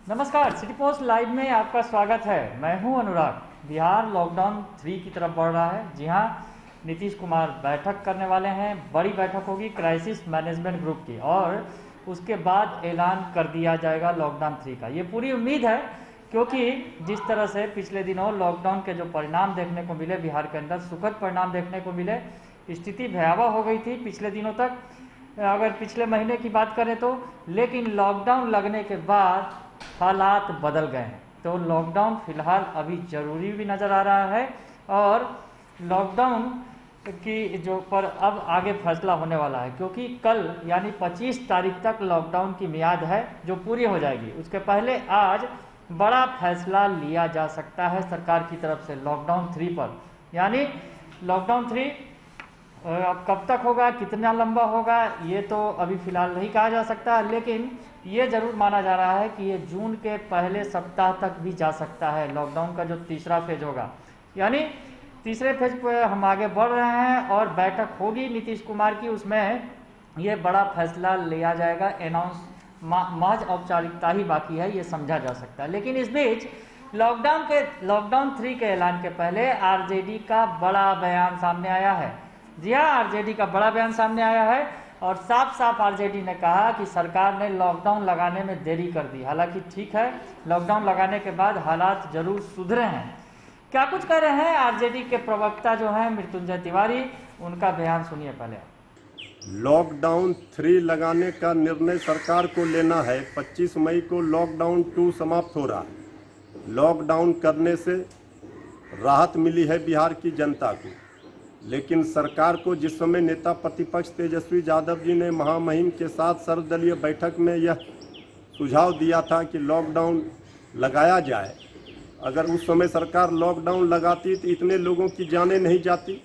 नमस्कार, city post live में आपका स्वागत है। मैं हूं अनुराग। बिहार लॉकडाउन 3 की तरफ बढ़ रहा है। जी हां, नीतीश कुमार बैठक करने वाले हैं। बड़ी बैठक होगी क्राइसिस मैनेजमेंट ग्रुप की और उसके बाद ऐलान कर दिया जाएगा लॉकडाउन 3 का। ये पूरी उम्मीद है क्योंकि जिस तरह से पिछले दिनों लॉकडाउन के जो परिणाम देखने को मिले बिहार के अंदर, सुखद परिणाम देखने को मिले, स्थिति भयावह हो गई थी पिछले दिनों तक, अगर पिछले महीने की बात करें तो। लेकिन लॉकडाउन लगने के बाद हालात बदल गए हैं। तो लॉकडाउन फिलहाल अभी ज़रूरी भी नज़र आ रहा है और लॉकडाउन की जो पर अब आगे फैसला होने वाला है, क्योंकि कल यानी 25 तारीख तक लॉकडाउन की मियाद है जो पूरी हो जाएगी। उसके पहले आज बड़ा फैसला लिया जा सकता है सरकार की तरफ से लॉकडाउन 3 पर। यानी लॉकडाउन 3 अब कब तक होगा, कितना लंबा होगा, ये तो अभी फिलहाल नहीं कहा जा सकता, लेकिन ये जरूर माना जा रहा है कि ये जून के पहले सप्ताह तक भी जा सकता है। लॉकडाउन का जो तीसरा फेज होगा, यानी तीसरे फेज पर हम आगे बढ़ रहे हैं और बैठक होगी नीतीश कुमार की, उसमें ये बड़ा फैसला लिया जाएगा। अनाउंस महज औपचारिकता ही बाकी है, ये समझा जा सकता है। लेकिन इस बीच लॉकडाउन 3 के ऐलान के पहले आरजेडी का बड़ा बयान सामने आया है। जी हाँ, आरजेडी का बड़ा बयान सामने आया है और साफ साफ आरजेडी ने कहा कि सरकार ने लॉकडाउन लगाने में देरी कर दी। हालांकि ठीक है, लॉकडाउन लगाने के बाद हालात जरूर सुधरे हैं। क्या कुछ कह रहे हैं आरजेडी के प्रवक्ता जो हैं मृत्युंजय तिवारी, उनका बयान सुनिए पहले। लॉकडाउन 3 लगाने का निर्णय सरकार को लेना है। 25 मई को लॉकडाउन 2 समाप्त हो रहा है। लॉकडाउन करने से राहत मिली है बिहार की जनता को, लेकिन सरकार को जिस समय नेता प्रतिपक्ष तेजस्वी यादव जी ने महामहिम के साथ सर्वदलीय बैठक में यह सुझाव दिया था कि लॉकडाउन लगाया जाए, अगर उस समय सरकार लॉकडाउन लगाती तो इतने लोगों की जानें नहीं जाती।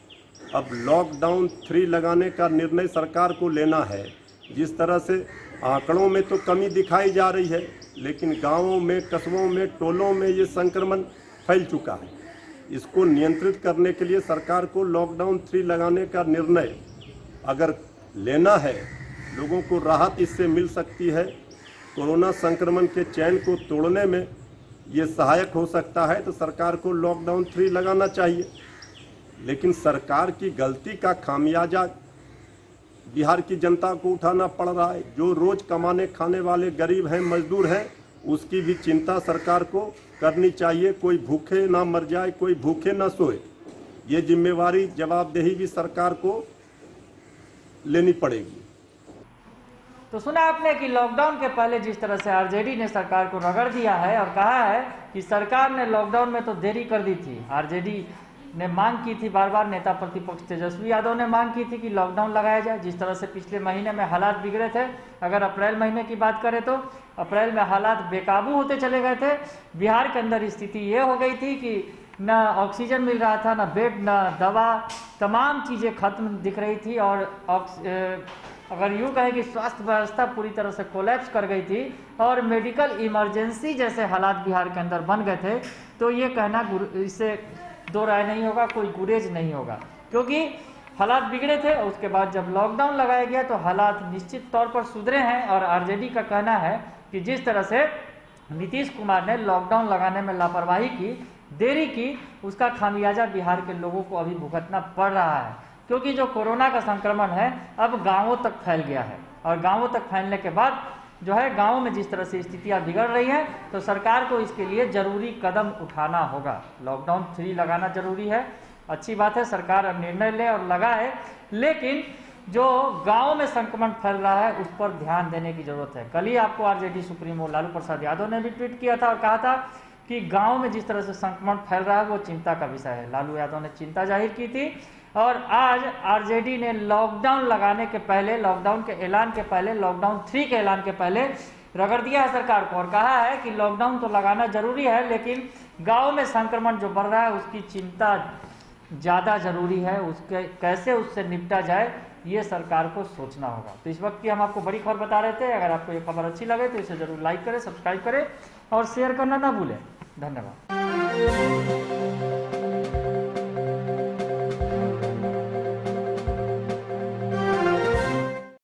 अब लॉकडाउन 3 लगाने का निर्णय सरकार को लेना है। जिस तरह से आंकड़ों में तो कमी दिखाई जा रही है, लेकिन गाँवों में, कस्बों में, टोलों में ये संक्रमण फैल चुका है। इसको नियंत्रित करने के लिए सरकार को लॉकडाउन 3 लगाने का निर्णय अगर लेना है, लोगों को राहत इससे मिल सकती है। कोरोना संक्रमण के चैन को तोड़ने में ये सहायक हो सकता है, तो सरकार को लॉकडाउन 3 लगाना चाहिए। लेकिन सरकार की गलती का खामियाजा बिहार की जनता को उठाना पड़ रहा है। जो रोज कमाने खाने वाले गरीब हैं, मजदूर हैं, उसकी भी चिंता सरकार को करनी चाहिए। कोई भूखे ना मर जाए, कोई भूखे ना सोए। ये जिम्मेवारी, जवाबदेही भी सरकार को लेनी पड़ेगी। तो सुना आपने कि लॉकडाउन के पहले जिस तरह से आरजेडी ने सरकार को रगड़ दिया है और कहा है कि सरकार ने लॉकडाउन में तो देरी कर दी थी। आरजेडी ने मांग की थी बार बार, नेता प्रतिपक्ष तेजस्वी यादव ने मांग की थी कि लॉकडाउन लगाया जाए। जिस तरह से पिछले महीने में हालात बिगड़े थे, अगर अप्रैल महीने की बात करें तो अप्रैल में हालात बेकाबू होते चले गए थे। बिहार के अंदर स्थिति ये हो गई थी कि न ऑक्सीजन मिल रहा था, न बेड, न दवा, तमाम चीज़ें खत्म दिख रही थी और अगर यूँ कहें कि स्वास्थ्य व्यवस्था पूरी तरह से कोलैप्स कर गई थी और मेडिकल इमरजेंसी जैसे हालात बिहार के अंदर बन गए थे। तो ये कहना इससे दो राय नहीं होगा, कोई गुरेज नहीं होगा, क्योंकि हालात बिगड़े थे। उसके बाद जब लॉकडाउन लगाया गया तो हालात निश्चित तौर पर सुधरे हैं और आरजेडी का कहना है कि जिस तरह से नीतीश कुमार ने लॉकडाउन लगाने में लापरवाही की, देरी की, उसका खामियाजा बिहार के लोगों को अभी भुगतना पड़ रहा है। क्योंकि जो कोरोना का संक्रमण है अब गाँवों तक फैल गया है और गाँवों तक फैलने के बाद जो है गाँव में जिस तरह से स्थितियाँ बिगड़ रही हैं, तो सरकार को इसके लिए ज़रूरी कदम उठाना होगा। लॉकडाउन 3 लगाना जरूरी है। अच्छी बात है सरकार अब निर्णय ले और लगाए, लेकिन जो गाँव में संक्रमण फैल रहा है उस पर ध्यान देने की जरूरत है। कल ही आपको आरजेडी सुप्रीमो लालू प्रसाद यादव ने भी ट्वीट किया था और कहा था कि गाँव में जिस तरह से संक्रमण फैल रहा है वो चिंता का विषय है। लालू यादव ने चिंता जाहिर की थी और आज आरजेडी ने लॉकडाउन लगाने के पहले, लॉकडाउन के ऐलान के पहले, लॉकडाउन 3 के ऐलान के पहले रगड़ दिया है सरकार को और कहा है कि लॉकडाउन तो लगाना जरूरी है, लेकिन गांव में संक्रमण जो बढ़ रहा है उसकी चिंता ज़्यादा जरूरी है। उसके कैसे उससे निपटा जाए ये सरकार को सोचना होगा। तो इस वक्त की हम आपको बड़ी खबर बता रहे थे। अगर आपको ये खबर अच्छी लगे तो इसे जरूर लाइक करें, सब्सक्राइब करें और शेयर करना ना भूलें। धन्यवाद।